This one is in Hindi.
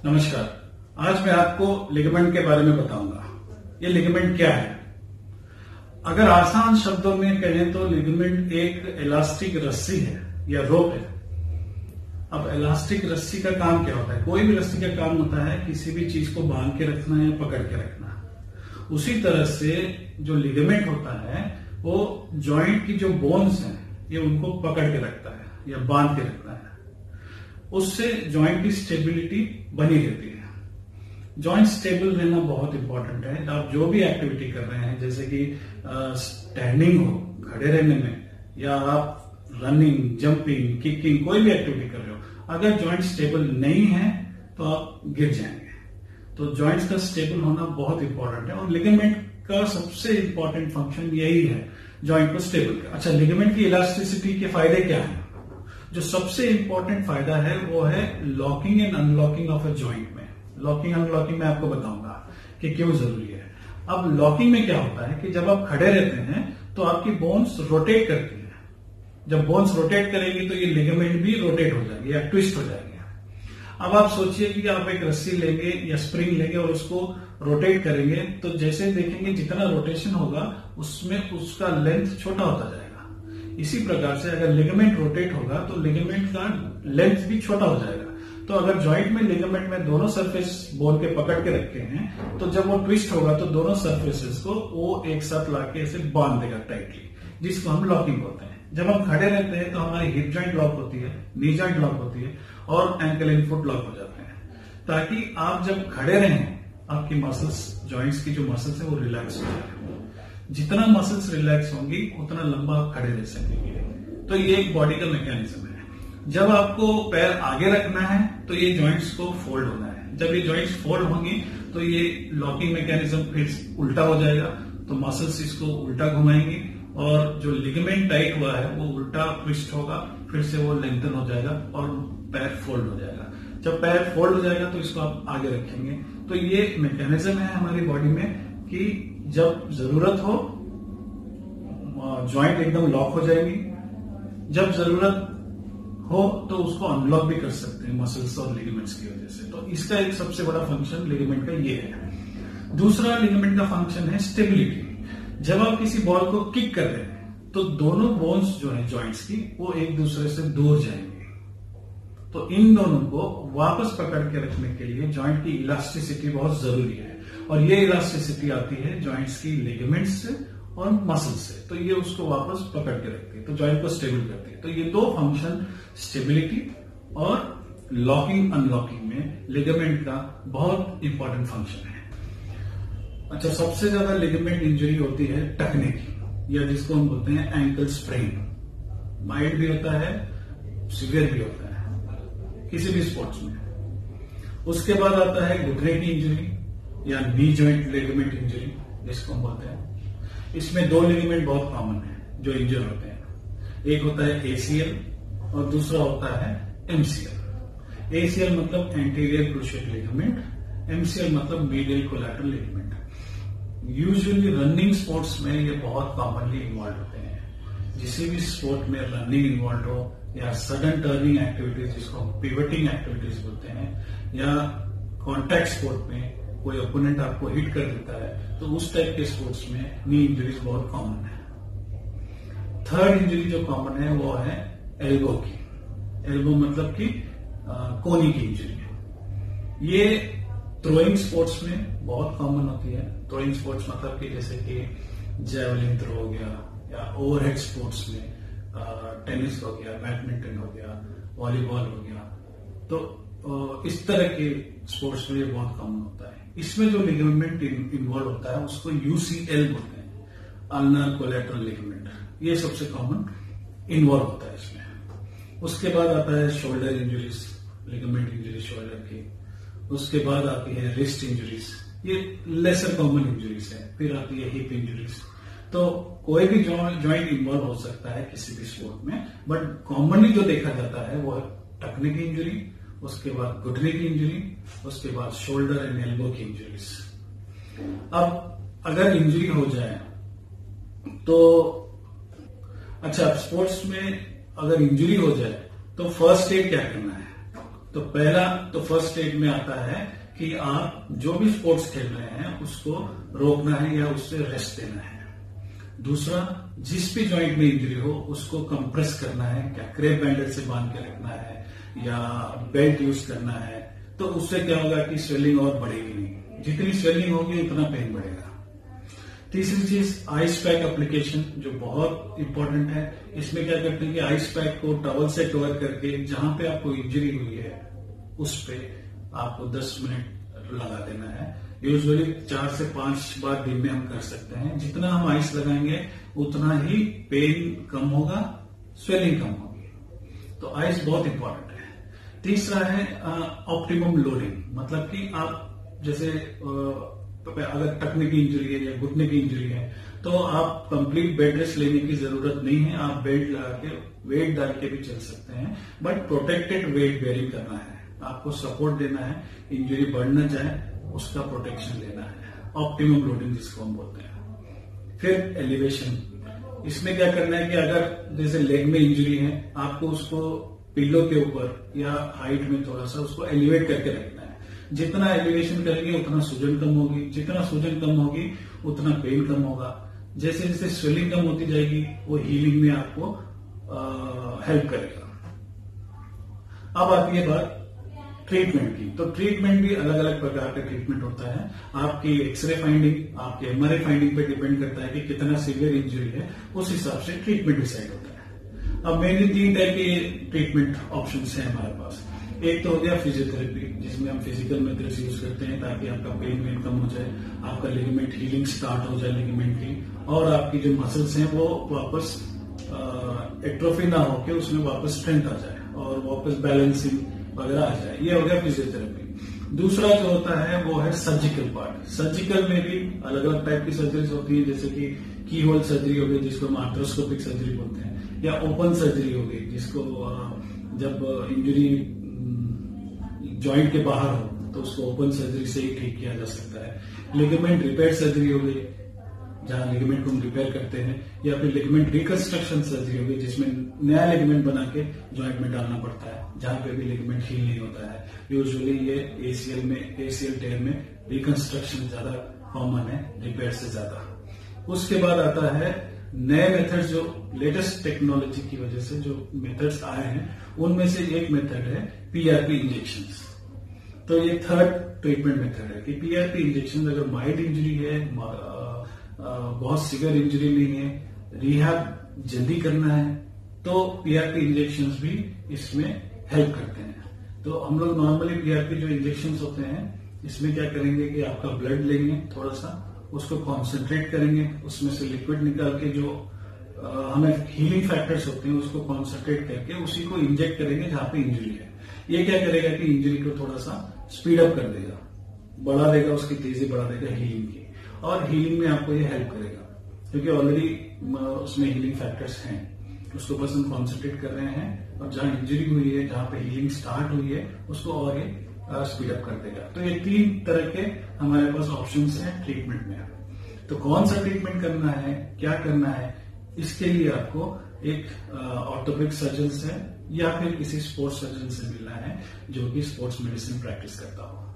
नमस्कार। आज मैं आपको लिगामेंट के बारे में बताऊंगा। ये लिगामेंट क्या है? अगर आसान शब्दों में कहें तो लिगामेंट एक इलास्टिक रस्सी है या रोप है। अब इलास्टिक रस्सी का काम क्या होता है? कोई भी रस्सी का काम होता है किसी भी चीज को बांध के रखना या पकड़ के रखना। उसी तरह से जो लिगामेंट होता है वो जॉइंट की जो बोन्स हैं ये उनको पकड़ के रखता है या बांध के रखता है। उससे जॉइंट की स्टेबिलिटी बनी रहती है। जॉइंट स्टेबल रहना बहुत इंपॉर्टेंट है। आप जो भी एक्टिविटी कर रहे हैं, जैसे कि स्टैंडिंग हो, खड़े रहने में, या आप रनिंग, जंपिंग, किकिंग, कोई भी एक्टिविटी कर रहे हो, अगर जॉइंट स्टेबल नहीं है तो आप गिर जाएंगे। तो जॉइंट्स का स्टेबल होना बहुत इंपॉर्टेंट है और लिगामेंट का सबसे इंपॉर्टेंट फंक्शन यही है, जॉइंट को स्टेबल कर। अच्छा, लिगामेंट की इलास्टिसिटी के फायदे क्या है? जो सबसे इंपॉर्टेंट फायदा है वो है locking and unlocking of a joint में। लॉकिंग अनलॉकिंग में आपको बताऊंगा कि क्यों जरूरी है। अब लॉकिंग में क्या होता है कि जब आप खड़े रहते हैं तो आपकी बोन्स रोटेट करती है। जब बोन्स रोटेट करेगी तो ये लिगामेंट भी रोटेट हो जाएगी या ट्विस्ट हो जाएगी। अब आप सोचिए कि आप एक रस्सी लेंगे या स्प्रिंग लेंगे और उसको रोटेट करेंगे तो जैसे देखेंगे जितना रोटेशन होगा उसमें उसका लेंथ छोटा होता जाएगा। इसी प्रकार से अगर लिगामेंट रोटेट होगा तो लिगामेंट का लेंथ भी छोटा हो जाएगा। तो अगर जॉइंट में लिगामेंट में दोनों सरफेस बोन के पकड़ के रखे हैं तो जब वो ट्विस्ट होगा तो दोनों सरफेसेस को वो एक साथ लाके ऐसे बांध देगा टाइटली, जिसको हम लॉकिंग बोलते हैं। जब हम खड़े रहते हैं तो हमारी हिप जॉइंट लॉक होती है, नी जॉइंट लॉक होती है और एंकल एंड फुट लॉक हो जाते हैं, ताकि आप जब खड़े रहें आपकी मसल्स, जॉइंट्स की जो मसल्स है वो रिलैक्स हो जाए। जितना मसल्स रिलैक्स होंगी उतना लंबा आप खड़े रह सकेंगे। तो ये एक बॉडी का मैकेनिज्म है। जब आपको पैर आगे रखना है तो ये जॉइंट्स को फोल्ड होना है। जब ये जॉइंट्स फोल्ड होंगी तो ये लॉकिंग मैकेनिज्म फिर उल्टा हो जाएगा, तो मसल्स इसको उल्टा घुमाएंगी और जो लिगामेंट टाइट हुआ है वो उल्टा ट्विस्ट होगा, फिर से वो लेंथन हो जाएगा और पैर फोल्ड हो जाएगा। जब पैर फोल्ड हो जाएगा तो इसको आप आगे रखेंगे। तो ये मैकेनिज्म है हमारी बॉडी में कि जब जरूरत हो जॉइंट एकदम लॉक हो जाएगी, जब जरूरत हो तो उसको अनलॉक भी कर सकते हैं मसल्स और लिगामेंट्स की वजह से। तो इसका एक सबसे बड़ा फंक्शन लिगामेंट का ये है। दूसरा लिगामेंट का फंक्शन है स्टेबिलिटी। जब आप किसी बॉल को किक कर रहे हैं तो दोनों बोन्स जो है जॉइंट्स की वो एक दूसरे से दूर जाएंगे। तो इन दोनों को वापस पकड़ के रखने के लिए जॉइंट की इलास्टिसिटी बहुत जरूरी है और ये इलास्टिसिटी आती है जॉइंट्स की लिगामेंट्स से और मसल से। तो ये उसको वापस पकड़ के रखती है, तो जॉइंट को स्टेबल करती है। तो ये दो फंक्शन स्टेबिलिटी और लॉकिंग अनलॉकिंग में लिगामेंट का बहुत इंपॉर्टेंट फंक्शन है। अच्छा, सबसे ज्यादा लिगामेंट इंजरी होती है टकने की, या जिसको हम बोलते हैं एंकल स्प्रेन। माइल्ड भी होता है, सीवियर भी होता है किसी भी स्पोर्ट्स में। उसके बाद आता है घुटने की इंजरी या नी जॉइंट लिगामेंट इंजरी जिसको हम बोलते हैं। इसमें दो लिगामेंट बहुत कॉमन है जो इंजर होते हैं। एक होता है एसीएल और दूसरा होता है एमसीएल। एसीएल मतलब एंटीरियर क्रूशिएट लिगामेंट, एमसीएल मतलब medial collateral ligament. Usually running sports में ये बहुत कॉमनली इन्वॉल्व होते हैं। किसी भी स्पोर्ट में रनिंग इन्वॉल्व हो या सडन टर्निंग एक्टिविटीज जिसको हम पिवटिंग एक्टिविटीज बोलते हैं, या कॉन्टैक्ट स्पोर्ट में कोई ओपोनेंट आपको हिट कर देता है, तो उस टाइप के स्पोर्ट्स में नी इंजरीज बहुत कॉमन है। थर्ड इंजरी जो कॉमन है वो है एल्बो की। एल्बो मतलब कि कोनी की इंजरी। ये थ्रोइंग स्पोर्ट्स में बहुत कॉमन होती है। थ्रोइंग स्पोर्ट्स मतलब कि जैसे कि जेवलिन थ्रो हो गया, या ओवरहेड स्पोर्ट्स में टेनिस हो गया, बैडमिंटन हो गया, वॉलीबॉल हो गया। तो इस तरह के स्पोर्ट्स में ये बहुत कॉमन होता है। इसमें जो लिगामेंट इन्वॉल्व होता है उसको यूसीएल बोलते हैं, अल्नर कोलैटरल लिगामेंट। ये सबसे कॉमन इन्वॉल्व होता है इसमें। उसके बाद आता है shoulder injuries, ligament injury shoulder की। उसके बाद आती है रिस्ट इंजरीज, ये लेसर कॉमन इंजरीज है। फिर आती है हिप इंजरीज। तो कोई भी जॉइंट इन्वॉल्व हो सकता है किसी भी स्पोर्ट में, बट कॉमनली जो देखा जाता है वो है टकने की इंजरी, उसके बाद घुटने की इंजरी, उसके बाद शोल्डर एंड एल्बो की इंजरीज। अब अगर इंजरी हो जाए तो अच्छा, स्पोर्ट्स में अगर इंजरी हो जाए तो फर्स्ट एड क्या करना है? तो पहला तो फर्स्ट स्टेज में आता है कि आप जो भी स्पोर्ट्स खेल रहे हैं उसको रोकना है या उससे रेस्ट देना है। दूसरा, जिस भी जॉइंट में इंजरी हो उसको कंप्रेस करना है, क्या क्रेप बैंडेज से बांध के रखना है या बेल्ट यूज करना है। तो उससे क्या होगा कि स्वेलिंग और बढ़ेगी नहीं, जितनी स्वेलिंग होगी उतना पेन बढ़ेगा। तीसरी चीज, आइस पैक एप्लीकेशन, जो बहुत इंपॉर्टेंट है। इसमें क्या करते हैं कि आइस पैक को टॉवल से कवर करके जहां पे आपको इंजरी हुई है उस पे आपको 10 मिनट लगा देना है। यूजुअली 4 से 5 बार दिन में हम कर सकते हैं। जितना हम आइस लगाएंगे उतना ही पेन कम होगा, स्वेलिंग कम होगी। तो आइस बहुत इंपॉर्टेंट है। तीसरा है ऑप्टिमम लोडिंग, मतलब कि आप जैसे अगर टखने की इंजरी है या घुटने की इंजरी है तो आप कंप्लीट बेड रेस्ट लेने की जरूरत नहीं है। आप बेल्ट लगा के वेट डाल के भी चल सकते हैं, बट प्रोटेक्टेड वेट बेयरिंग करना है, आपको सपोर्ट देना है, इंजरी बढ़ न जाए उसका प्रोटेक्शन लेना है। ऑप्टिमम लोडिंग जिसको हम बोलते हैं। फिर एलिवेशन, इसमें क्या करना है कि अगर जैसे लेग में इंजरी है आपको उसको पिलो के ऊपर या हाइट में थोड़ा सा उसको एलिवेट करके रखना है। जितना एलिवेशन करेंगे उतना सूजन कम होगी, जितना सूजन कम होगी उतना पेन कम होगा। जैसे जैसे स्वेलिंग कम होती जाएगी वो हीलिंग में आपको हेल्प करेगा। अब आती है बात ट्रीटमेंट की। तो ट्रीटमेंट भी अलग अलग प्रकार का ट्रीटमेंट होता है। आपकी एक्सरे फाइंडिंग, आपके एमआरआई फाइंडिंग पे डिपेंड करता है कि कितना सीवियर इंजरी है, उस हिसाब से ट्रीटमेंट डिसाइड होता है। अब मेनली 3 टाइप के ट्रीटमेंट ऑप्शंस हैं हमारे पास। एक तो हो गया फिजियोथेरेपी, जिसमें हम फिजिकल मेथड्स यूज करते हैं ताकि आपका पेन वेन कम हो जाए, आपका लिगामेंट हीलिंग स्टार्ट हो जाए लिगामेंट की, और आपकी जो मसल्स हैं वो वापस एट्रोफी ना होके उसमें वापस स्ट्रेंथ आ जाए और वापस बैलेंसिंग वगैरह आ जाए। ये हो गया फिजियोथेरेपी। दूसरा जो होता है वो है सर्जिकल पार्ट। सर्जिकल में भी अलग अलग टाइप की सर्जरीज होती है, जैसे कि की होल सर्जरी हो गई जिसको हम आर्थ्रोस्कोपिक सर्जरी बोलते हैं, या ओपन सर्जरी हो गई जिसको जब इंजरी जॉइंट के बाहर हो तो उसको ओपन सर्जरी से ही ठीक किया जा सकता है। लिगामेंट रिपेयर सर्जरी हो गई जहां लिगामेंट को हम रिपेयर करते हैं, या फिर लिगामेंट रिकंस्ट्रक्शन सर्जरी हो गई जिसमें नया लिगामेंट बना के जॉइंट में डालना पड़ता है, जहां पे भी लिगामेंट हील नहीं होता है। यूजुअली ये एसीएल टेयर में रिकंस्ट्रक्शन ज्यादा कॉमन है रिपेयर से ज्यादा। उसके बाद आता है नए मेथड्स, जो लेटेस्ट टेक्नोलॉजी की वजह से जो मेथड्स आए हैं उनमें से एक मेथड है पीआरपी इंजेक्शंस। तो ये थर्ड ट्रीटमेंट मेथड है कि पीआरपी इंजेक्शन, अगर माइल्ड इंजरी है, बहुत सीवियर इंजरी नहीं है, रिहैब जल्दी करना है, तो पीआरपी इंजेक्शंस भी इसमें हेल्प करते हैं। तो हम लोग नॉर्मली पीआरपी जो इंजेक्शंस होते हैं इसमें क्या करेंगे कि आपका ब्लड लेंगे, थोड़ा सा उसको कॉन्सेंट्रेट करेंगे, उसमें से लिक्विड निकाल के जो हमें हीलिंग फैक्टर्स होते हैं उसको कॉन्सेंट्रेट करके उसी को इंजेक्ट करेंगे जहां पे इंजरी है। ये क्या करेगा कि इंजरी को थोड़ा सा स्पीड अप कर देगा, बढ़ा देगा, उसकी तेजी बढ़ा देगा हीलिंग की, और हीलिंग में आपको ये हेल्प करेगा क्योंकि ऑलरेडी उसमें हीलिंग फैक्टर्स हैं। उसको बस हम कॉन्सेंट्रेट कर रहे हैं और जहां इंजरी हुई है, जहां पे हीलिंग स्टार्ट हुई है, उसको और ये स्पीड अप कर देगा। तो ये 3 तरह के हमारे पास ऑप्शंस हैं ट्रीटमेंट में। तो कौन सा ट्रीटमेंट करना है, क्या करना है, इसके लिए आपको एक ऑर्थोपेडिक सर्जन से या फिर किसी स्पोर्ट्स सर्जन से मिलना है जो कि स्पोर्ट्स मेडिसिन प्रैक्टिस करता हो।